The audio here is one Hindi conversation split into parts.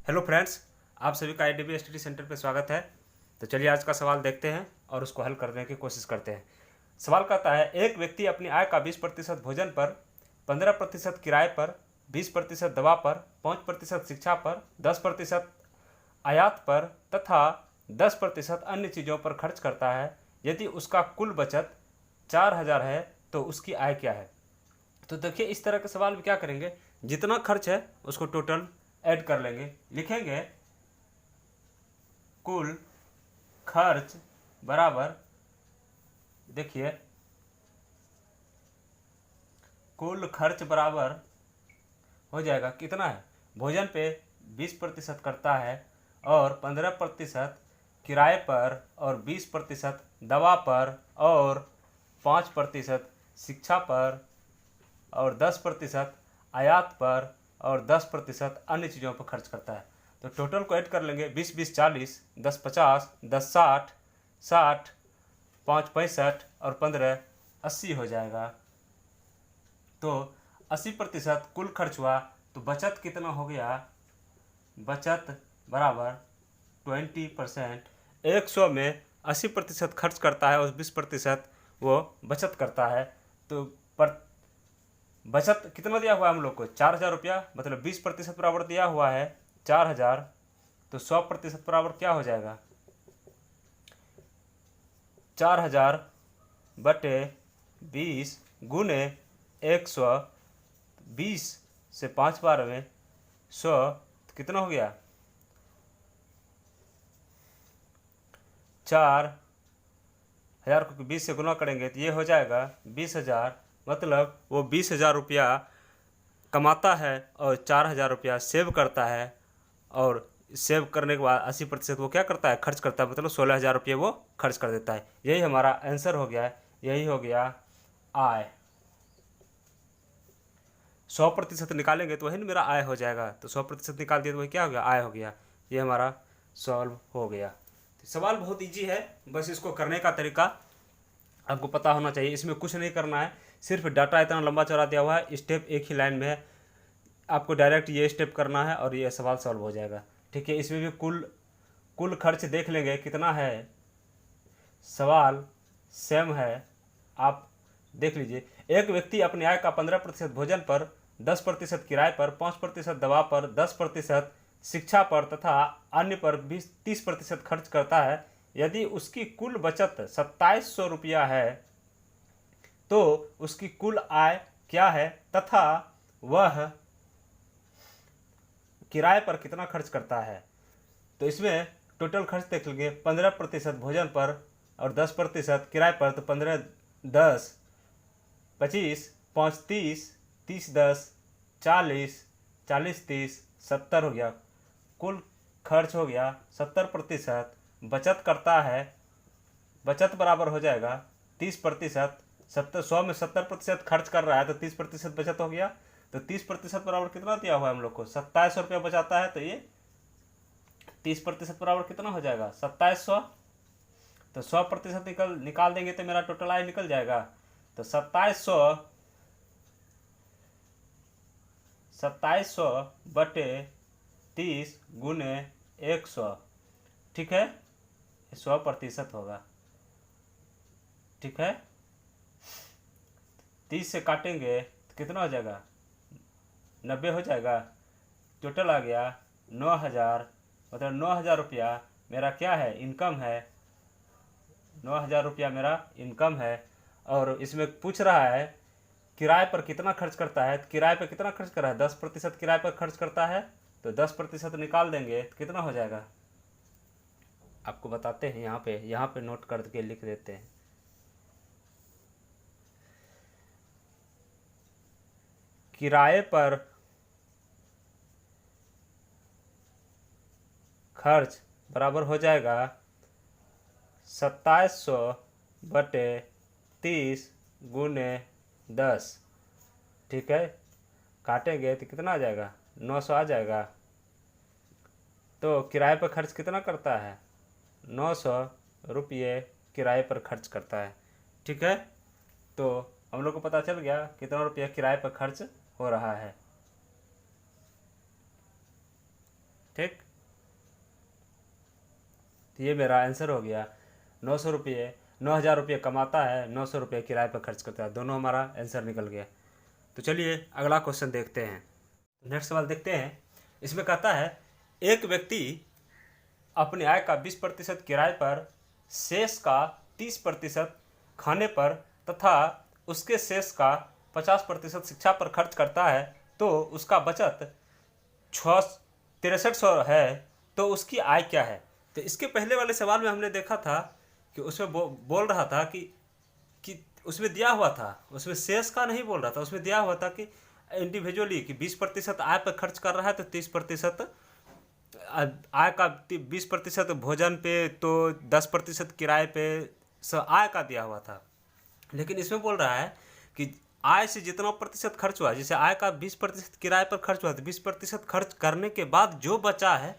हेलो फ्रेंड्स, आप सभी का आईडीबी स्टडी सेंटर पे स्वागत है। तो चलिए आज का सवाल देखते हैं और उसको हल करने की कोशिश करते हैं। सवाल कहता है, एक व्यक्ति अपनी आय का 20% भोजन पर, 15% किराए पर, 20% दवा पर, 5% शिक्षा पर, 10% आयात पर तथा 10% अन्य चीज़ों पर खर्च करता है। यदि उसका कुल बचत 4,000 है तो उसकी आय क्या है। तो देखिए, इस तरह के सवाल में क्या करेंगे, जितना खर्च है उसको टोटल ऐड कर लेंगे। लिखेंगे कुल खर्च बराबर, देखिए कुल खर्च बराबर हो जाएगा, कितना है, भोजन पे 20% करता है और 15% किराए पर और 20% दवा पर और 5% शिक्षा पर और 10% आयात पर और 10% अन्य चीज़ों पर खर्च करता है। तो टोटल को ऐड कर लेंगे, 20 40, 10 50, 10 60, 60, 5 65 और 15 80 हो जाएगा। तो 80% कुल खर्च हुआ। तो बचत कितना हो गया, बचत बराबर 20%। 100 में 80% खर्च करता है और 20% वो बचत करता है। तो पर बचत कितना दिया हुआ है हम लोग को, 4,000 रुपया, मतलब 20% बराबर दिया हुआ है 4,000। तो 100% बराबर क्या हो जाएगा, 4,000 बटे 20 गुने 100। 20 से 5 बार में 100, तो कितना हो गया, 4,000 को 20 से गुना करेंगे तो ये हो जाएगा 20,000। मतलब वो 20,000 रुपया कमाता है और 4,000 रुपया सेव करता है। और सेव करने के बाद 80% वो क्या करता है, खर्च करता है, मतलब 16,000 रुपये वो खर्च कर देता है। यही हमारा आंसर हो गया है, यही हो गया आय। 100% निकालेंगे तो वही ना मेरा आय हो जाएगा। तो 100% निकाल दिया तो वही क्या हो गया, आय हो गया। ये हमारा सॉल्व हो गया। तो सवाल बहुत इजी है, बस इसको करने का तरीका आपको पता होना चाहिए। इसमें कुछ नहीं करना है, सिर्फ डाटा इतना लंबा चौड़ा दिया हुआ है, स्टेप एक ही लाइन में है, आपको डायरेक्ट ये स्टेप करना है और ये सवाल सॉल्व हो जाएगा। ठीक है, इसमें भी कुल कुल खर्च देख लेंगे कितना है, सवाल सेम है, आप देख लीजिए। एक व्यक्ति अपनी आय का 15% भोजन पर, 10% किराए पर, 5% दवा पर, 10% शिक्षा पर तथा अन्य पर 30% खर्च करता है। यदि उसकी कुल बचत 2700 रुपया है तो उसकी कुल आय क्या है तथा वह किराए पर कितना खर्च करता है। तो इसमें टोटल खर्च देख लेंगे, 15% भोजन पर और 10% किराए पर, तो 15 10 25, 5 30, 30 10, 40, 40 30, 70 हो गया। कुल खर्च हो गया 70%। बचत करता है, बचत बराबर हो जाएगा 30%। 100 में 70% खर्च कर रहा है तो 30% बचत हो गया। तो 30% बराबर कितना दिया हुआ है हम लोग को, 2700 रुपया बचाता है। तो ये 30% बराबर कितना हो जाएगा, 2700। तो 100% निकाल देंगे तो मेरा टोटल आय निकल जाएगा। तो 2700 बटे 30 गुने 100, ठीक है, 100% होगा। ठीक है, 30 से काटेंगे तो कितना हो जाएगा, 90 हो जाएगा। टोटल आ गया 9,000, मतलब 9,000 रुपया मेरा क्या है, इनकम है। 9,000 रुपया मेरा इनकम है। और इसमें पूछ रहा है किराए पर कितना खर्च करता है। तो किराए पर कितना खर्च कर रहा है, 10% किराए पर खर्च करता है। तो 10% निकाल देंगे तो कितना हो जाएगा, आपको बताते हैं, यहाँ पे नोट करके लिख देते हैं। किराए पर खर्च बराबर हो जाएगा 2700 बटे 30 गुने 10। ठीक है, काटेंगे तो कितना आ जाएगा, 900 आ जाएगा। तो किराए पर खर्च कितना करता है, 900 रुपये किराए पर खर्च करता है। ठीक है, तो हम लोग को पता चल गया कितना रुपया किराए पर खर्च हो रहा है। ठीक, तो ये मेरा आंसर हो गया। 900 रुपये, 9,000 रुपये कमाता है, 900 रुपये किराए पर खर्च करता है, दोनों हमारा आंसर निकल गया। तो चलिए अगला क्वेश्चन देखते हैं। नेक्स्ट सवाल देखते हैं। इसमें कहता है एक व्यक्ति अपनी आय का 20% किराए पर, शेष का 30% खाने पर तथा उसके शेष का 50% शिक्षा पर खर्च करता है, तो उसका बचत 6300 है, तो उसकी आय क्या है। तो इसके पहले वाले सवाल में हमने देखा था कि उसमें बोल रहा था कि उसमें दिया हुआ था, उसमें शेष का नहीं बोल रहा था, उसमें दिया हुआ था कि इंडिविजुअली कि 20% आय पर खर्च कर रहा है, तो 30% आय का 20% भोजन पे, तो 10% किराए पे, सब आय का दिया हुआ था। लेकिन इसमें बोल रहा है कि आय से जितना प्रतिशत खर्च हुआ, जैसे आय का 20% किराए पर खर्च हुआ, तो 20% खर्च करने के बाद जो बचा है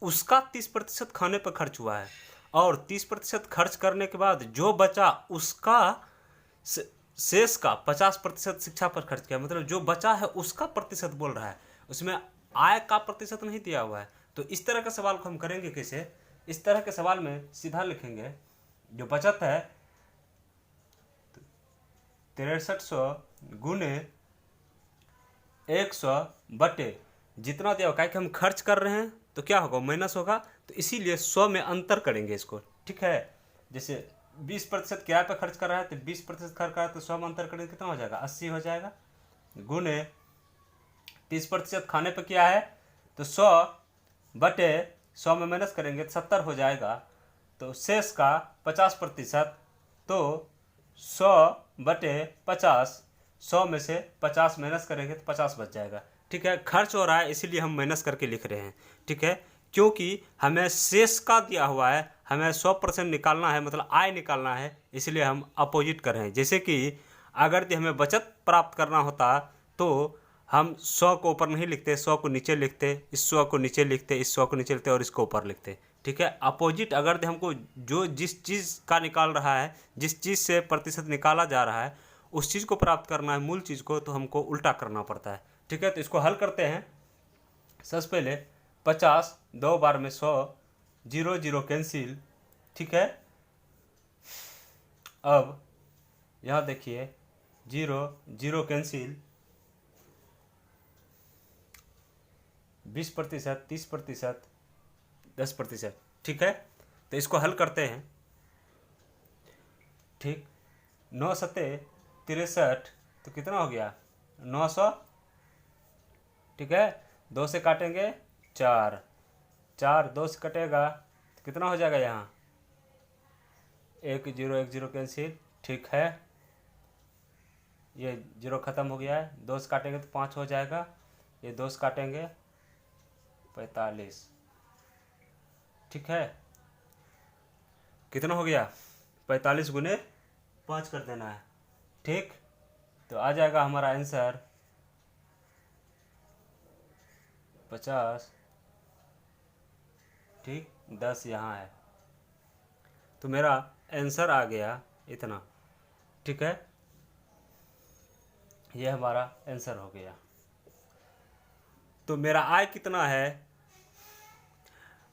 उसका 30% खाने पर खर्च हुआ है, और 30% खर्च करने के बाद जो बचा उसका शेष का 50% शिक्षा पर खर्च किया। मतलब जो बचा है उसका प्रतिशत बोल रहा है, उसमें आय का प्रतिशत नहीं दिया हुआ है। तो इस तरह का सवाल को हम करेंगे कैसे। इस तरह के सवाल में सीधा लिखेंगे जो बचत है 6300 गुने 100 बटे जितना दिया होगा, कि हम खर्च कर रहे हैं तो क्या होगा, माइनस होगा, तो इसीलिए 100 में अंतर करेंगे इसको। ठीक है, जैसे 20% किराए पर खर्च कर रहा है, तो 20% खर्च कर रहा है, तो 100 में अंतर करेंगे कितना हो जाएगा, 80 हो जाएगा, गुने 30% खाने पर किया है, तो 100 बटे 100 में माइनस करेंगे तो 70 हो जाएगा, तो शेष का 50%, तो 100 बटे 50, 100 में से 50 माइनस करेंगे तो 50 बच जाएगा। ठीक है, खर्च हो रहा है इसीलिए हम माइनस करके लिख रहे हैं। ठीक है, क्योंकि हमें शेष का दिया हुआ है, हमें 100% निकालना है, मतलब आय निकालना है, इसलिए हम अपोजिट कर रहे हैं। जैसे कि अगर हमें बचत प्राप्त करना होता तो हम 100 को ऊपर नहीं लिखते, 100 को नीचे लिखते, इस 100 को नीचे लिखते, इस 100 को नीचे लिखते और इसको ऊपर लिखते। ठीक है, अपोजिट अगर हमको जो जिस चीज़ का निकाल रहा है, जिस चीज़ से प्रतिशत निकाला जा रहा है, उस चीज़ को प्राप्त करना है, मूल चीज़ को, तो हमको उल्टा करना पड़ता है। ठीक है, तो इसको हल करते हैं। सबसे पहले 50 2 बार में 100, 0 0 कैंसिल। ठीक है, अब यहाँ देखिए 0 0 कैंसिल, 20%, 30%, 10%। ठीक है, तो इसको हल करते हैं। ठीक, 9 सत्ते 63, तो कितना हो गया 900। ठीक है, 2 से काटेंगे 4, 4 2 से कटेगा तो कितना हो जाएगा, यहाँ 1 0 1 0 कैंसिल। ठीक है, ये 0 ख़त्म हो गया है, 2 से काटेंगे तो 5 हो जाएगा, ये 2 से काटेंगे 45। ठीक है, कितना हो गया 45 गुने 5 कर देना है। ठीक, तो आ जाएगा हमारा आंसर 50। ठीक, 10 यहाँ है, तो मेरा आंसर आ गया इतना। ठीक है, ये हमारा आंसर हो गया। तो मेरा आय कितना है,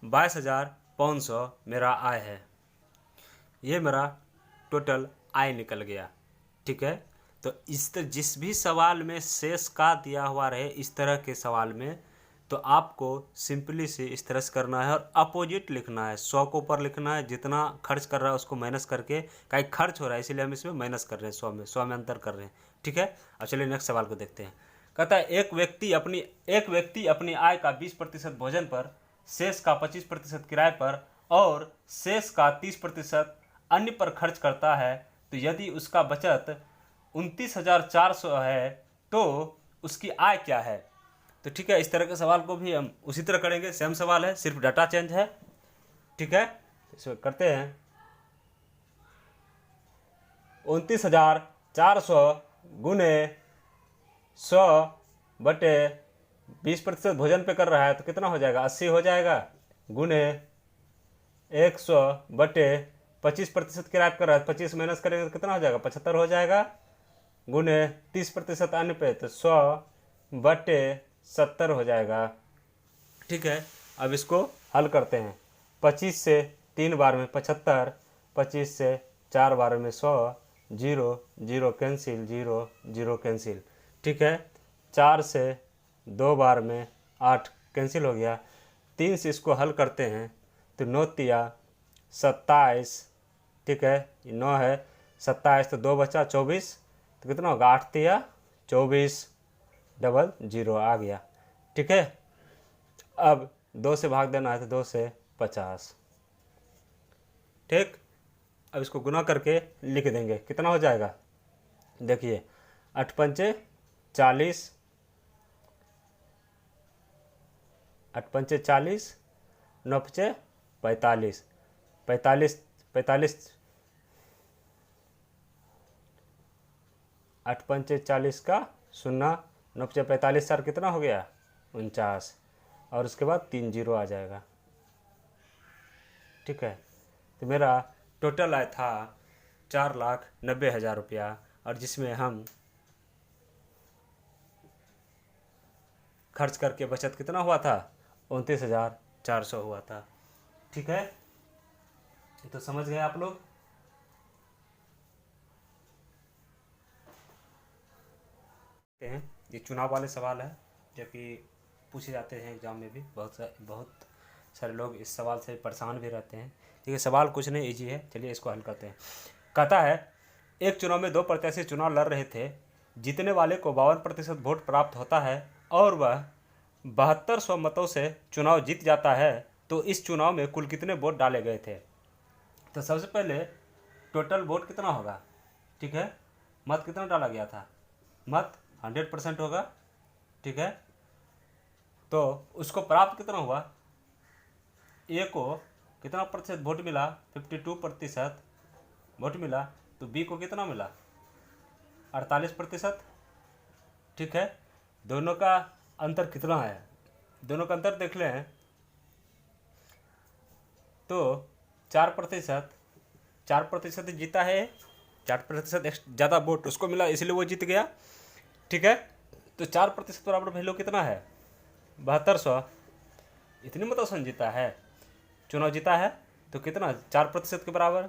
22,500 मेरा आय है। ये मेरा टोटल आय निकल गया। ठीक है, तो इस तरह जिस भी सवाल में शेष का दिया हुआ रहे, इस तरह के सवाल में तो आपको सिंपली से इस तरह से करना है और अपोजिट लिखना है। 100 को ऊपर लिखना है, जितना खर्च कर रहा है उसको माइनस करके, कहीं खर्च हो रहा है इसीलिए हम इसमें माइनस कर रहे हैं, 100 में अंतर कर रहे हैं। ठीक है, अब चलिए नेक्स्ट सवाल को देखते हैं। कहता है एक व्यक्ति अपनी आय का 20% भोजन पर, शेष का 25% किराए पर और शेष का 30% अन्य पर खर्च करता है, तो यदि उसका बचत 29,400 है तो उसकी आय क्या है। तो ठीक है, इस तरह के सवाल को भी हम उसी तरह करेंगे, सेम सवाल है, सिर्फ डाटा चेंज है। ठीक है, इसको करते हैं। 29,400 गुने 100 बटे 20% भोजन पे कर रहा है तो कितना हो जाएगा, 80 हो जाएगा, गुने 100 बटे 25% किराया कर रहा है, 25 माइनस करेंगे तो कितना हो जाएगा, 75 हो जाएगा, गुने 30% अन्य पे, तो 100 बटे 70 हो जाएगा। ठीक है, अब इसको हल करते हैं। 25 से 3 बार में 75, 25 से 4 बार में 100, 0 0 कैंसिल, 0 0 कैंसिल। ठीक है, 4 से 2 बार में 8 कैंसिल हो गया। 3 से इसको हल करते हैं तो 9 तिया 27। ठीक है, 9 है, 27 तो 2 बचा 24, तो कितना होगा 8 तिया 24, डबल 0 आ गया। ठीक है, अब 2 से भाग देना है तो 2 से 50। ठीक, अब इसको गुना करके लिख देंगे, कितना हो जाएगा देखिए, 8 पंचे 40, 8 पंचे 40, 9 पंचे 45, 45 45, 8 पंचे 40 का 0, 9 पंचे 45, 4 कितना हो गया 49, और उसके बाद 3 0 आ जाएगा। ठीक है, तो मेरा टोटल आया था 4,90,000 रुपया, और जिसमें हम खर्च करके बचत कितना हुआ था 29,400 हुआ था। ठीक है, तो समझ गए आप लोग। ये चुनाव वाले सवाल है जो कि पूछे जाते हैं एग्जाम में भी। बहुत सारे लोग इस सवाल से परेशान भी रहते हैं। ठीक है, सवाल कुछ नहीं, इजी है। चलिए इसको हल करते हैं। कहता है, एक चुनाव में 2 प्रत्याशी चुनाव लड़ रहे थे। जीतने वाले को 52% वोट प्राप्त होता है और वह 7200 मतों से चुनाव जीत जाता है, तो इस चुनाव में कुल कितने वोट डाले गए थे? तो सबसे पहले टोटल वोट कितना होगा? ठीक है, मत कितना डाला गया था? मत 100% होगा। ठीक है, तो उसको प्राप्त कितना हुआ? ए को कितना प्रतिशत वोट मिला? 52% वोट मिला। तो बी को कितना मिला? 48%। ठीक है, दोनों का अंतर कितना है? दोनों का अंतर देख लें तो 4%, 4% जीता है, 4% ज़्यादा वोट उसको मिला, इसलिए वो जीत गया। ठीक है, तो 4% बराबर वैल्यू कितना है? 7200। इतनी मतों से जीता है, चुनाव जीता है, तो कितना 4% के बराबर।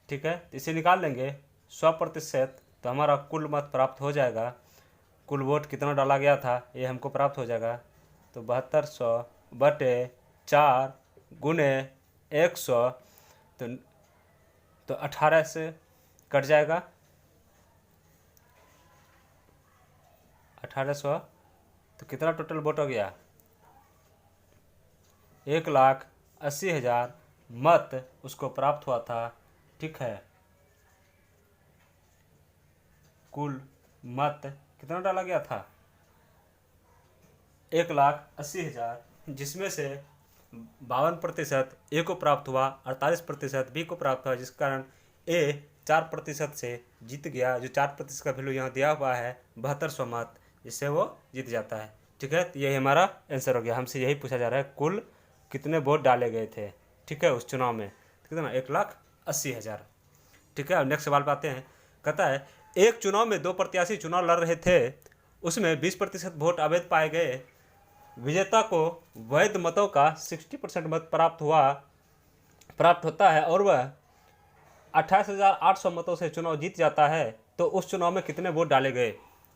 ठीक है, तो इसे निकाल लेंगे 100%, तो हमारा कुल मत प्राप्त हो जाएगा। कुल वोट कितना डाला गया था ये हमको प्राप्त हो जाएगा। तो 7200 बटे 4 गुने 100, तो 18 से कट जाएगा 1800, तो कितना टोटल वोट हो गया? 1,80,000 मत उसको प्राप्त हुआ था। ठीक है, कुल मत कितना डाला गया था? 1,80,000, जिसमें से 52% ए को प्राप्त हुआ, 48% बी को प्राप्त हुआ, जिस कारण ए 4% से जीत गया। जो 4% का वैल्यू यहाँ दिया हुआ है 7200 मत, जिससे वो जीत जाता है। ठीक है, तो यही हमारा आंसर हो गया। हमसे यही पूछा जा रहा है कुल कितने वोट डाले गए थे। ठीक है, उस चुनाव में कितना? 1,80,000। ठीक है, अब नेक्स्ट सवाल पे आते हैं। कहता है, एक चुनाव में 2 प्रत्याशी चुनाव लड़ रहे थे, उसमें 20% वोट अवैध पाए गए। विजेता को वैध मतों का 60% मत प्राप्त होता है और वह 28,800 मतों से चुनाव जीत जाता है, तो उस चुनाव में कितने वोट डाले गए?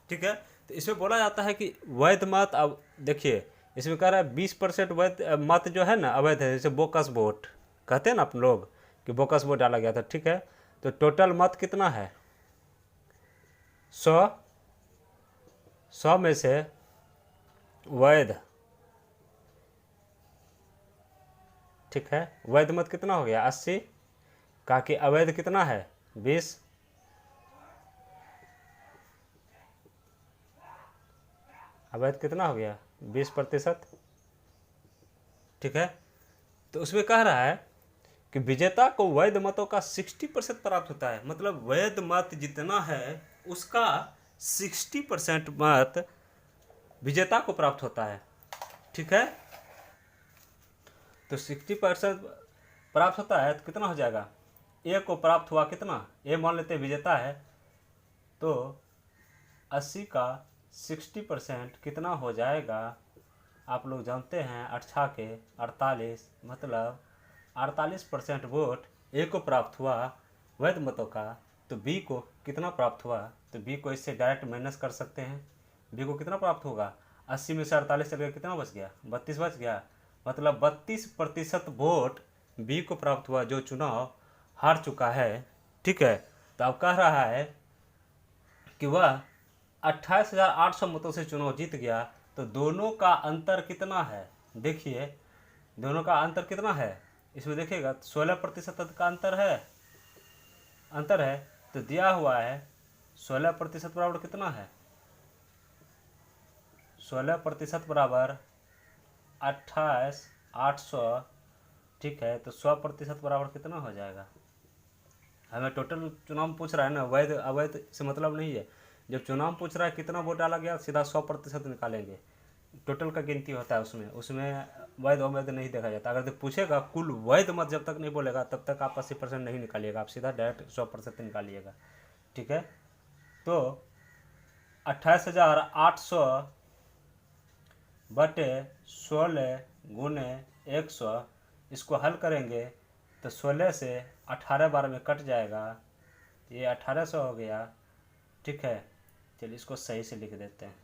ठीक है, तो इसमें बोला जाता है कि वैध मत, अब देखिए इसमें कह रहा है 20% वैध मत जो है ना अवैध है, जैसे बोकस वोट कहते हैं ना आप लोग कि बोकस वोट डाला गया था। ठीक है, तो टोटल मत कितना है? 100 में से वैध, ठीक है, वैध मत कितना हो गया? 80, कहा कि अवैध कितना है? 20, अवैध कितना हो गया? 20%। ठीक है, तो उसमें कह रहा है कि विजेता को वैध मतों का 60% प्राप्त होता है। मतलब वैध मत जितना है उसका 60% मत विजेता को प्राप्त होता है। ठीक है, तो 60% प्राप्त होता है तो कितना हो जाएगा? ए को प्राप्त हुआ कितना? ए मान लेते हैं विजेता है, तो 80 का 60% कितना हो जाएगा? आप लोग जानते हैं 8 के 48 मतलब 48% वोट ए को प्राप्त हुआ वैध मतों का, तो बी को कितना प्राप्त हुआ? तो बी को इससे डायरेक्ट माइनस कर सकते हैं। बी को कितना प्राप्त होगा? 80 में से 48 चल गया, कितना बच गया? 32 बच गया। मतलब 32% वोट बी को प्राप्त हुआ जो चुनाव हार चुका है। ठीक है, तो अब कह रहा है कि वह 28,800 मतों से चुनाव जीत गया। तो दोनों का अंतर कितना है? देखिए दोनों का अंतर कितना है इसमें देखिएगा, 16% का अंतर है। तो दिया हुआ है 16% बराबर कितना है? 16% बराबर 28,800। ठीक है, तो 100% बराबर कितना हो जाएगा? हमें टोटल चुनाव पूछ रहा है ना, वैध अवैध से मतलब नहीं है। जब चुनाव पूछ रहा है कितना वोट डाला गया, सीधा 100% निकालेंगे। टोटल का गिनती होता है उसमें वैध अवैध नहीं देखा जाता। अगर पूछेगा कुल वैध मत जब तक नहीं बोलेगा तब तक आप 80% नहीं निकालिएगा, आप सीधा डायरेक्ट 100% निकालिएगा। ठीक है, तो 28,800 बटे 16 गुने 100, इसको हल करेंगे तो 16 से 18 बार में कट जाएगा, ये 1800 हो गया। ठीक है, चलिए इसको सही से लिख देते हैं,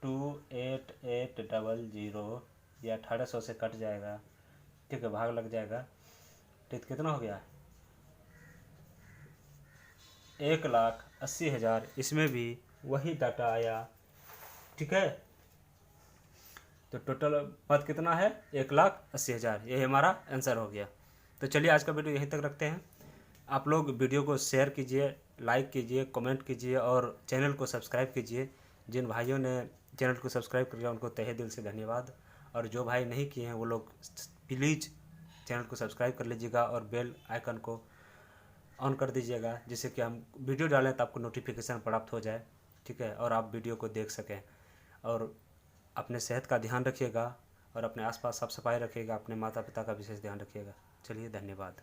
28800, ये 1800 से कट जाएगा। ठीक है, भाग लग जाएगा। ठीक, कितना हो गया? 1,80,000। इसमें भी वही डाटा आया। ठीक है, तो टोटल मत कितना है? 1,80,000। यही हमारा आंसर हो गया। तो चलिए आज का वीडियो यहीं तक रखते हैं। आप लोग वीडियो को शेयर कीजिए, लाइक कीजिए, कमेंट कीजिए और चैनल को सब्सक्राइब कीजिए। जिन भाइयों ने चैनल को सब्सक्राइब कर लिया उनको तहे दिल से धन्यवाद, और जो भाई नहीं किए हैं वो लोग प्लीज़ चैनल को सब्सक्राइब कर लीजिएगा और बेल आइकन को ऑन कर दीजिएगा, जिससे कि हम वीडियो डालें तो आपको नोटिफिकेशन प्राप्त हो जाए। ठीक है, और आप वीडियो को देख सकें। और अपने सेहत का ध्यान रखिएगा और अपने आसपास साफ सफाई रखिएगा, अपने माता पिता का विशेष ध्यान रखिएगा। चलिए, धन्यवाद।